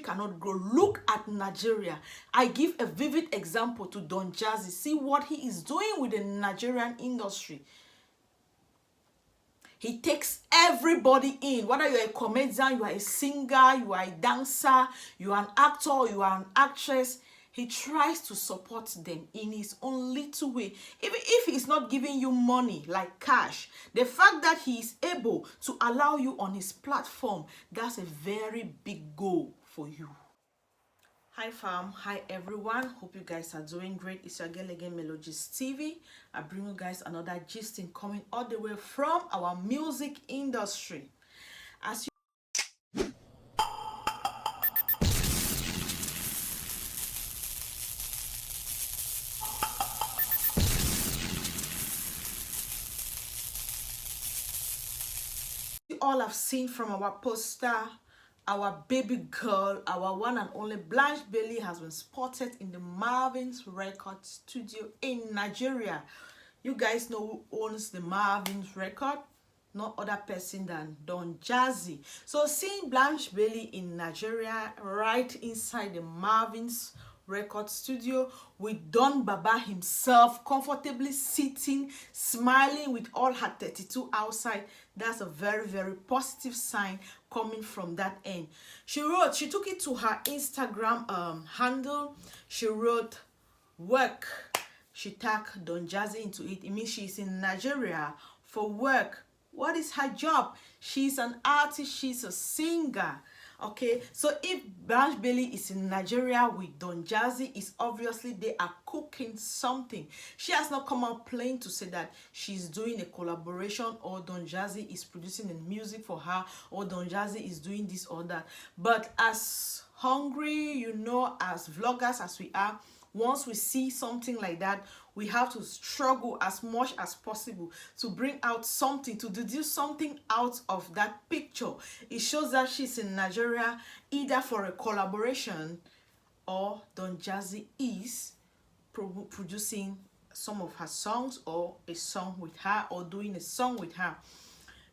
cannot grow. Look at Nigeria. I give a vivid example to Don Jazzy. See what he is doing with the Nigerian industry. He takes everybody in, whether you're a comedian, you are a singer, you are a dancer, you are an actor, you are an actress. He tries to support them in his own little way. Even if he's not giving you money like cash, the fact that he is able to allow you on his platform, that's a very big goal for you. Hi fam, hi everyone, hope you guys are doing great. It's your girl again, Melo TV. I bring you guys another gisting coming all the way from our music industry. As you all have seen from our poster, our baby girl, our one and only Blanche Bailly has been spotted in the Mavin Record studio in Nigeria. You guys know who owns the Mavin Record? No other person than Don Jazzy. So seeing Blanche Bailly in Nigeria, right inside the Mavin's Record studio with Don Baba himself comfortably sitting, smiling with all her 32 outside, that's a very, very positive sign coming from that end. She took it to her Instagram handle. She wrote work. She tagged Don Jazzy into it. It means she's in Nigeria for work. What is her job? She's an artist, she's a singer. Okay, so if Blanche Bailly is in Nigeria with Don Jazzy, it's obviously they are cooking something. She has not come out plain to say that she's doing a collaboration or Don Jazzy is producing the music for her or Don Jazzy is doing this or that. But as hungry, you know, as vloggers as we are, once we see something like that, we have to struggle as much as possible to bring out something, to deduce something out of that picture. It shows that she's in Nigeria either for a collaboration or Don Jazzy is producing some of her songs or a song with her or doing a song with her.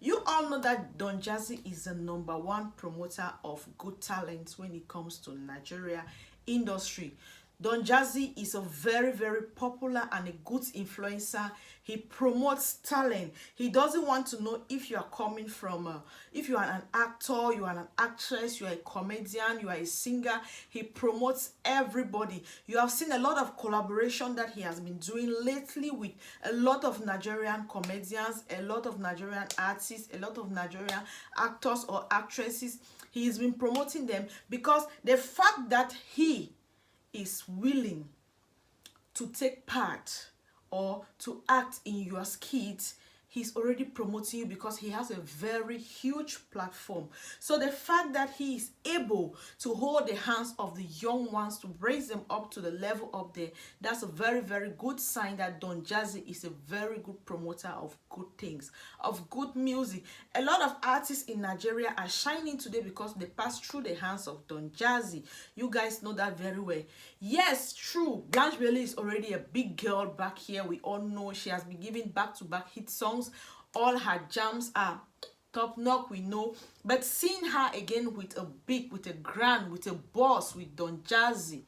You all know that Don Jazzy is the #1 promoter of good talent when it comes to Nigeria industry. Don Jazzy is a very, very popular and a good influencer. He promotes talent. He doesn't want to know if you are coming from, if you are an actor, you are an actress, you are a comedian, you are a singer. He promotes everybody. You have seen a lot of collaboration that he has been doing lately with a lot of Nigerian comedians, a lot of Nigerian artists, a lot of Nigerian actors or actresses. He has been promoting them because the fact that he is willing to take part or to act in your skits, he's already promoting you because he has a very huge platform. So the fact that he is able to hold the hands of the young ones to raise them up to the level up there, that's a very, very good sign that Don Jazzy is a very good promoter of good things, of good music. A lot of artists in Nigeria are shining today because they passed through the hands of Don Jazzy. You guys know that very well. Yes, true, Blanche Bailly is already a big girl back here. We all know she has been giving back-to-back hit songs. All her jams are top notch, we know, but seeing her again with a big, with a grand, with a boss, with Don Jazzy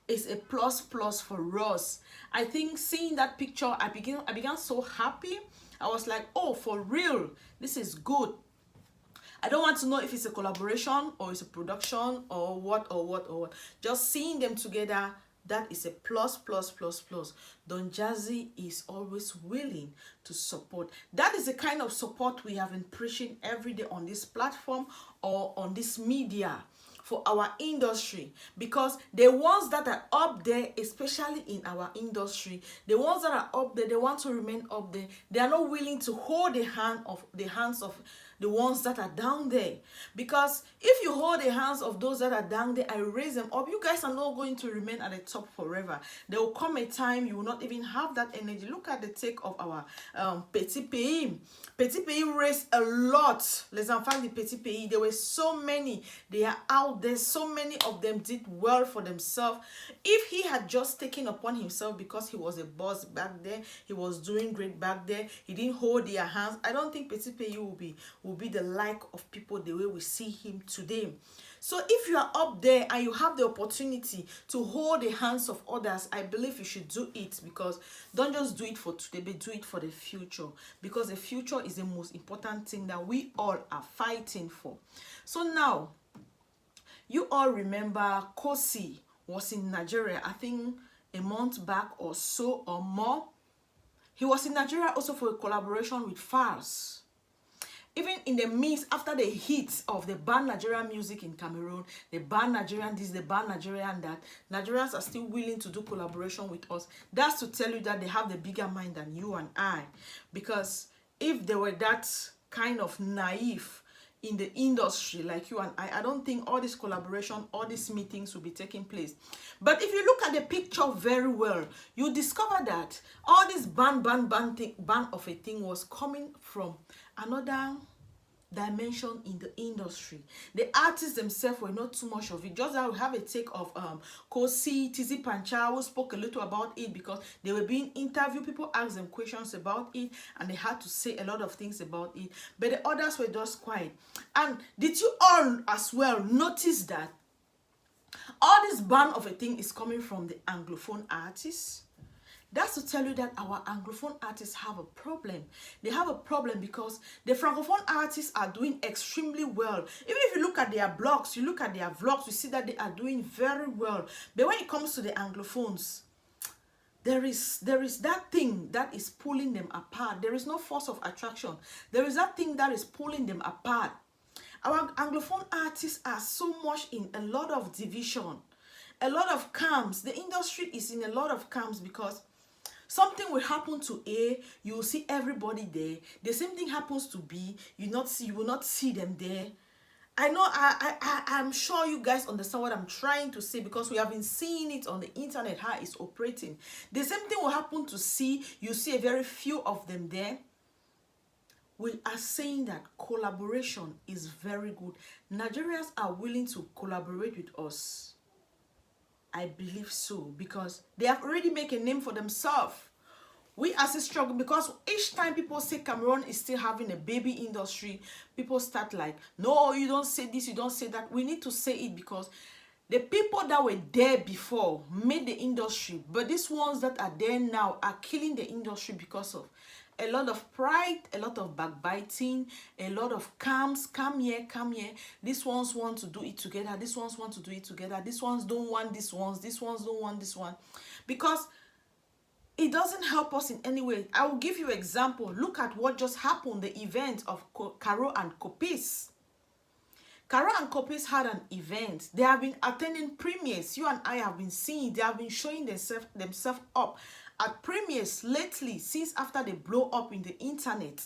is a plus for us. I think seeing that picture, I began so happy. I was like, oh, for real, this is good. I don't want to know if it's a collaboration or it's a production or what. Just seeing them together, that is a plus. Don Jazzy is always willing to support. That is the kind of support we have been preaching every day on this platform or on this media for our industry, because the ones that are up there, especially in our industry, the ones that are up there, they want to remain up there. They are not willing to hold the hands of the ones that are down there, because if you hold the hands of those that are down there and raise them up, you guys are not going to remain at the top forever. There will come a time you will not even have that energy. Look at the take of our Petit Pays. Petit Pays raised a lot. Les enfants de Petit Pays, there were so many. They are out there. So many of them did well for themselves. If he had just taken upon himself because he was a boss back there, he was doing great back there, he didn't hold their hands, I don't think Petit Pays will will be the like of people the way we see him today. So if you are up there and you have the opportunity to hold the hands of others, I believe you should do it, because don't just do it for today, but do it for the future, because the future is the most important thing that we all are fighting for. So now, you all remember Kosi was in Nigeria, I think a month back or so or more. He was in Nigeria also for a collaboration with Fars. Even in the midst, after the hits of the banned Nigerian music in Cameroon, they banned Nigerian this, they banned Nigerian that, Nigerians are still willing to do collaboration with us. That's to tell you that they have the bigger mind than you and I. Because if they were that kind of naive in the industry like you and I don't think all this collaboration, all these meetings will be taking place. But if you look at the picture very well, you discover that all this ban of a thing was coming from another dimension in the industry. The artists themselves were not too much of it. Just that we have a take of Kosi, Tizi Pancha, who spoke a little about it because they were being interviewed. People asked them questions about it and they had to say a lot of things about it. But the others were just quiet. And did you all as well notice that all this ban of a thing is coming from the Anglophone artists? That's to tell you that our Anglophone artists have a problem. They have a problem because the Francophone artists are doing extremely well. Even if you look at their blogs, you look at their vlogs, you see that they are doing very well. But when it comes to the Anglophones, there is that thing that is pulling them apart. There is no force of attraction. There is that thing that is pulling them apart. Our Anglophone artists are so much in a lot of division, a lot of camps. The industry is in a lot of camps because something will happen to A, you will see everybody there. The same thing happens to B, you will not see them there. I know, I'm sure you guys understand what I'm trying to say, because we have been seeing it on the internet, how it's operating. The same thing will happen to C, you see a very few of them there. We are saying that collaboration is very good. Nigerians are willing to collaborate with us. I believe so, because they have already made a name for themselves. We are still struggling, because each time people say Cameroon is still having a baby industry, people start like, no, you don't say this, you don't say that. We need to say it, because the people that were there before made the industry, but these ones that are there now are killing the industry because of a lot of pride, a lot of backbiting, a lot of camps, come here, come here. These ones want to do it together. These ones want to do it together. These ones don't want these ones. These ones don't want this one. Because it doesn't help us in any way. I will give you an example. Look at what just happened, the event of Caro and Kopis. Caro and Kopis had an event. They have been attending premieres. You and I have been seeing. They have been showing themselves up at premieres lately, since after they blow up in the internet.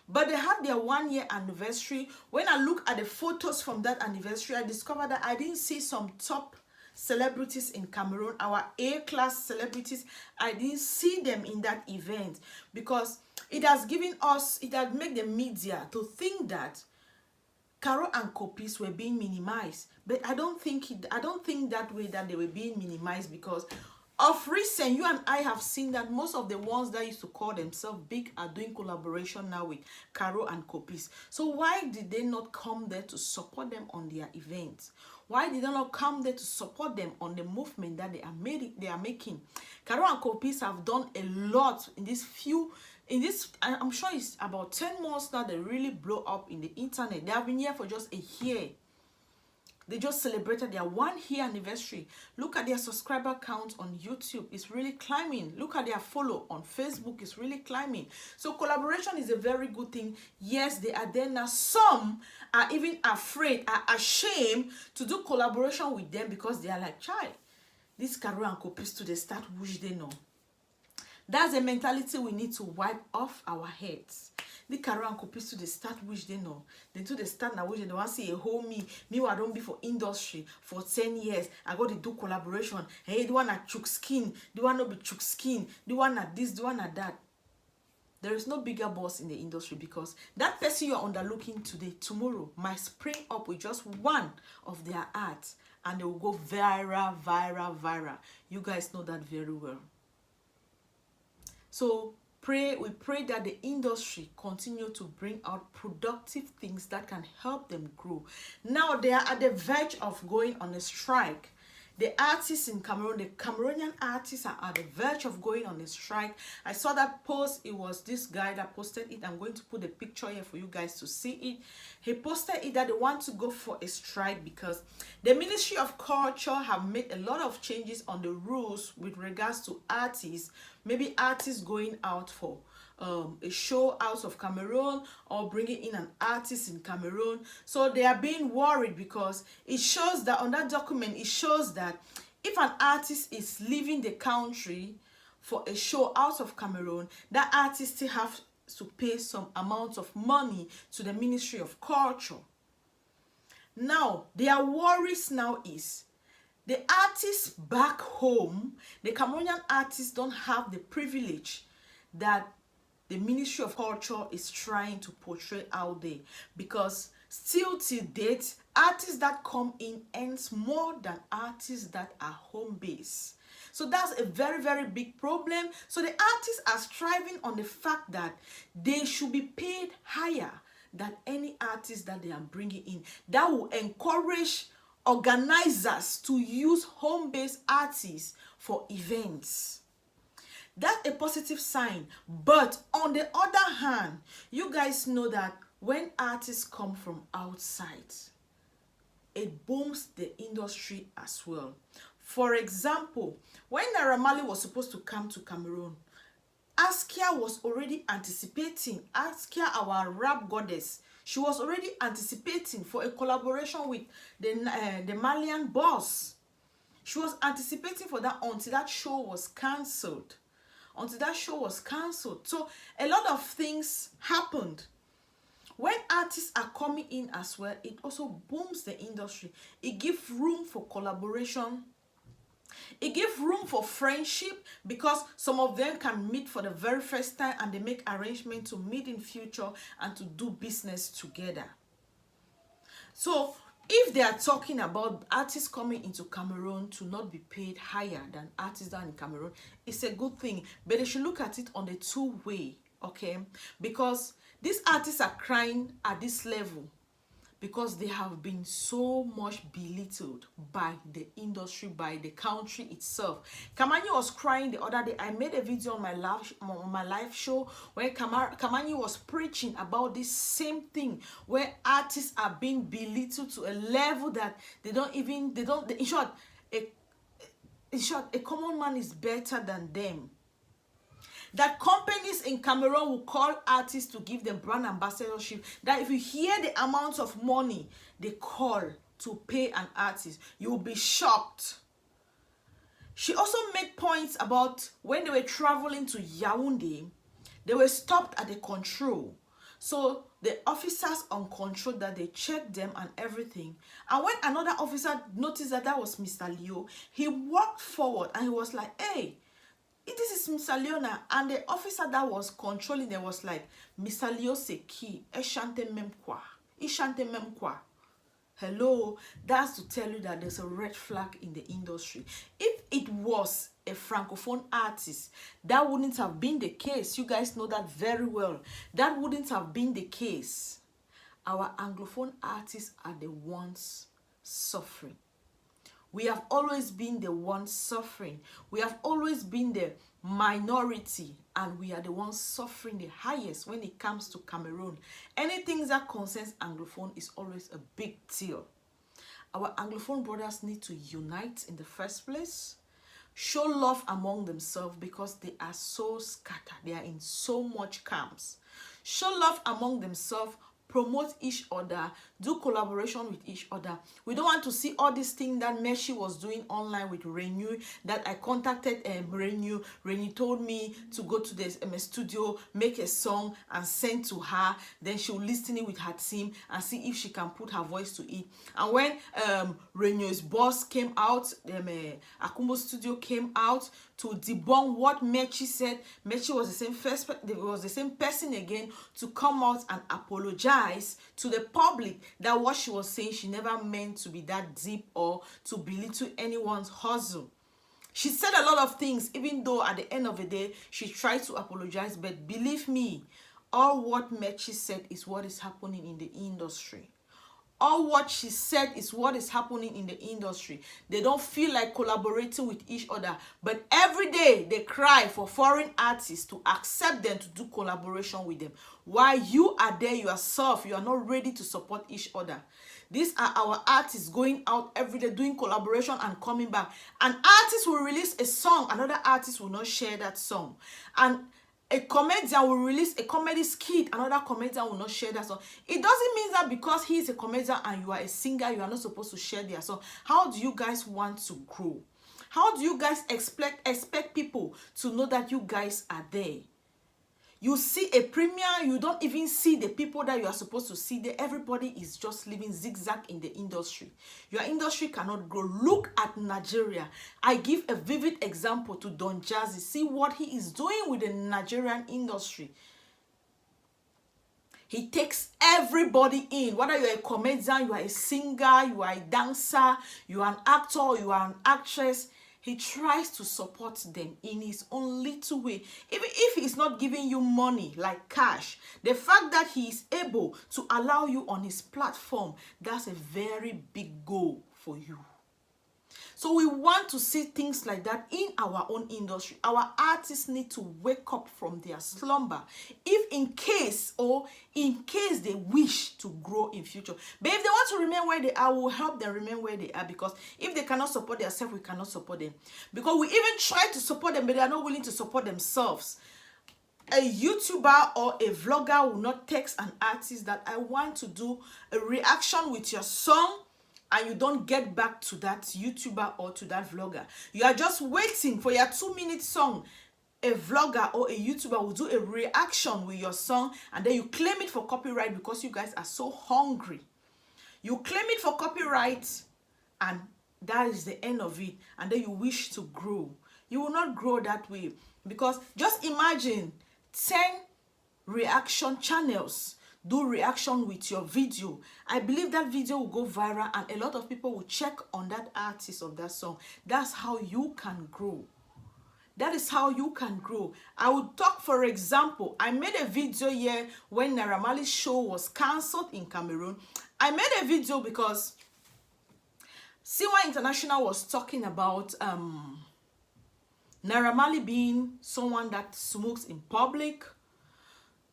But they had their 1-year anniversary. When I look at the photos from that anniversary, I discovered that I didn't see some top celebrities in Cameroon, our A-class celebrities. I didn't see them in that event, because it has made the media to think that Caro and Kopis were being minimized. But I don't think that way, that they were being minimized, because of recent, you and I have seen that most of the ones that used to call themselves big are doing collaboration now with Caro and Kopis. So why did they not come there to support them on their events? Why did they not come there to support them on the movement that they are making? Caro and Kopis have done a lot in I'm sure it's about 10 months now they really blow up in the internet. They have been here for just a year. They just celebrated their 1-year anniversary. Look at their subscriber count on YouTube. It's really climbing. Look at their follow on Facebook. It's really climbing. So collaboration is a very good thing. Yes, they are there now. Some are even afraid, are ashamed to do collaboration with them, because they are like, child, this Caro and Kopis to the start, which they know. That's a mentality we need to wipe off our heads. The Caro and Kopis to the start, which they know. Then to the start now, which they want to see a whole me I don't be for industry for 10 years. I got to do collaboration. Hey, the one at chook skin, the one not be chook skin, the one at this, the one at that. There is no bigger boss in the industry, because that person you're underlooking today, tomorrow might spring up with just one of their ads, and they will go viral. You guys know that very well. So we pray that the industry continue to bring out productive things that can help them grow. Now they are at the verge of going on a strike. The artists in Cameroon, the Cameroonian artists are at the verge of going on a strike. I saw that post. It was this guy that posted it. I'm going to put the picture here for you guys to see it. He posted it that they want to go for a strike because the Ministry of Culture have made a lot of changes on the rules with regards to artists. Maybe artists going out for a show out of Cameroon or bringing in an artist in Cameroon. So they are being worried because it shows that on that document, it shows that if an artist is leaving the country for a show out of Cameroon, that artist still have to pay some amount of money to the Ministry of Culture. Now, their worries now is the artists back home, the Cameroonian artists don't have the privilege that the Ministry of Culture is trying to portray out there, because still till date, artists that come in earns more than artists that are home based. So that's a very, very big problem. So the artists are striving on the fact that they should be paid higher than any artist that they are bringing in. That will encourage organizers to use home-based artists for events. That's a positive sign. But on the other hand, you guys know that when artists come from outside, it booms the industry as well. For example, when Naira Marley was supposed to come to Cameroon, Askia was already anticipating. Askia, our rap goddess, she was already anticipating for a collaboration with the Malian boss. She was anticipating for that until that show was cancelled. So a lot of things happened. When artists are coming in as well, it also booms the industry. It gives room for collaboration. It gives room for friendship, because some of them can meet for the very first time and they make arrangements to meet in future and to do business together. So if they are talking about artists coming into Cameroon to not be paid higher than artists that are in Cameroon, it's a good thing. But they should look at it on the two-way, okay? Because these artists are crying at this level because they have been so much belittled by the industry, by the country itself. Kamani was crying the other day. I made a video on my live show where Kamani was preaching about this same thing, where artists are being belittled to a level that in short, a common man is better than them. That companies in Cameroon will call artists to give them brand ambassadorship. That if you hear the amount of money they call to pay an artist, you will be shocked. She also made points about when they were traveling to Yaoundé, they were stopped at the control. So the officers on control, that they checked them and everything. And when another officer noticed that was Mr. Leo, he walked forward and he was like, hey, this is Mr. Leona. And the officer that was controlling them was like, Mr. Leo c'est qui? Et chante même quoi? Il chante même quoi? Hello, that's to tell you that there's a red flag in the industry. If it was a francophone artist, that wouldn't have been the case. You guys know that very well. That wouldn't have been the case. Our anglophone artists are the ones suffering. We have always been the ones suffering. We have always been the minority, and we are the ones suffering the highest when it comes to Cameroon. Anything that concerns Anglophone is always a big deal. Our Anglophone brothers need to unite in the first place, show love among themselves, because they are so scattered. They are in so much camps. Show love among themselves, promote each other, do collaboration with each other. We don't want to see all these things that Meshi was doing online with Renew, that I contacted Renew. Renew told me to go to the studio, make a song and send to her. Then she'll listen it with her team and see if she can put her voice to it. And when Renew's boss came out, Akumbo Studio came out to debunk what Mechi said, Mechi was the same person again to come out and apologize to the public that what she was saying, she never meant to be that deep or to belittle anyone's hustle. She said a lot of things, even though at the end of the day, she tried to apologize. But believe me, all what Mechi said is what is happening in the industry. All what she said is what is happening in the industry. They don't feel like collaborating with each other. But every day, they cry for foreign artists to accept them to do collaboration with them. While you are there yourself, you are not ready to support each other. These are our artists going out every day doing collaboration and coming back. An artist will release a song, another artist will not share that song. And a comedian will release a comedy skit, another comedian will not share that song. It doesn't mean that because he is a comedian and you are a singer, you are not supposed to share their song. How do you guys want to grow? How do you guys expect people to know that you guys are there? You see a premiere, you don't even see the people that you are supposed to see there. Everybody is just living zigzag in the industry. Your industry cannot grow. Look at Nigeria. I give a vivid example to Don Jazzy. See what he is doing with the Nigerian industry. He takes everybody in. Whether you're a comedian, you are a singer, you are a dancer, you are an actor, you are an actress. He tries to support them in his own little way. Even if he's not giving you money like cash, the fact that he is able to allow you on his platform, that's a very big goal for you. So we want to see things like that in our own industry. Our artists need to wake up from their slumber. If in case they wish to grow in future. But if they want to remain where they are, we'll help them remain where they are. Because if they cannot support themselves, we cannot support them. Because we even try to support them, but they are not willing to support themselves. A YouTuber or a vlogger will not text an artist that I want to do a reaction with your song, and you don't get back to that YouTuber or to that vlogger. You are just waiting for your 2-minute song. A vlogger or a YouTuber will do a reaction with your song, and then you claim it for copyright because you guys are so hungry. You claim it for copyright, and that is the end of it. And then you wish to grow. You will not grow that way. Because just imagine 10 reaction channels do reaction with your video. I believe that video will go viral and a lot of people will check on that artist of that song. That's how you can grow. That is how you can grow. I would talk, for example, I made a video here when Naira Marley's show was cancelled in Cameroon. I made a video because Siwa International was talking about Naira Marley being someone that smokes in public.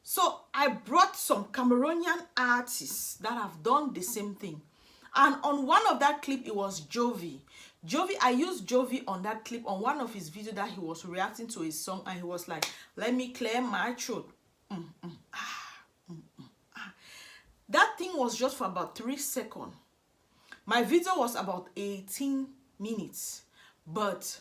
So I brought some Cameroonian artists that have done the same thing. And on one of that clip, it was Jovi. I used Jovi on that clip on one of his videos that he was reacting to his song. And he was like, let me clear my throat. That thing was just for about 3 seconds. My video was about 18 minutes. But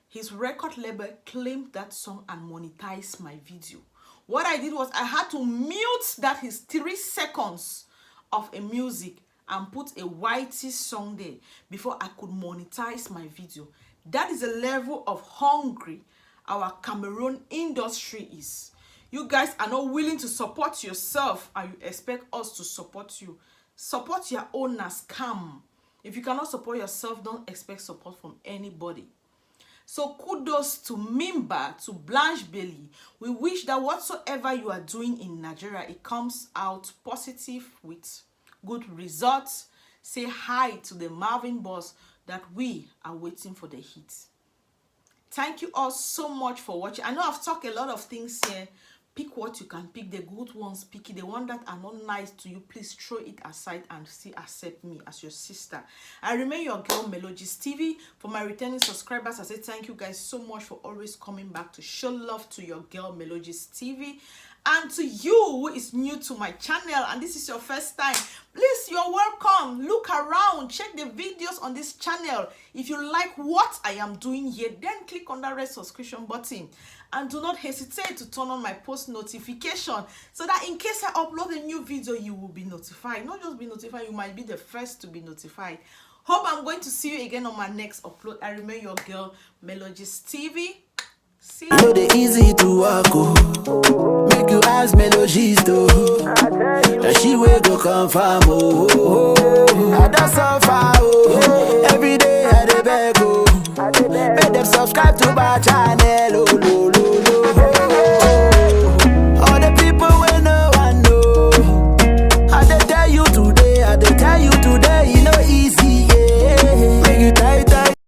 his record label claimed that song and monetized my video. What I did was I had to mute that his 3 seconds of a music and put a whitey song there before I could monetize my video. That is the level of hungry our Cameroon industry is. You guys are not willing to support yourself and you expect us to support you. Support your own as calm. If you cannot support yourself, don't expect support from anybody. So kudos to Mimba, to Blanche Bailly. We wish that whatsoever you are doing in Nigeria, it comes out positive with good results. Say hi to the Mavin boss that we are waiting for the hit. Thank you all so much for watching. I know I've talked a lot of things here. Pick what you can pick. The good ones, pick it. The ones that are not nice to you, please throw it aside and still accept me as your sister. I remain your girl, Melogist TV. For my returning subscribers, I say thank you guys so much for always coming back to show love to your girl, Melogist TV. And to you who is new to my channel and this is your first time, please, you're welcome. Look around, check the videos on this channel. If you like what I am doing here, then click on that red subscription button. And do not hesitate to turn on my post notification so that in case I upload a new video, you will be notified. Not just be notified, you might be the first to be notified. Hope I'm going to see you again on my next upload. I remain your girl, Melogist TV. See you. So they easy to walk, oh. Make you ask Melogist, oh. And she will go confirm, oh. I don't suffer, oh. Every day I dey beg, oh. Make them subscribe to my channel.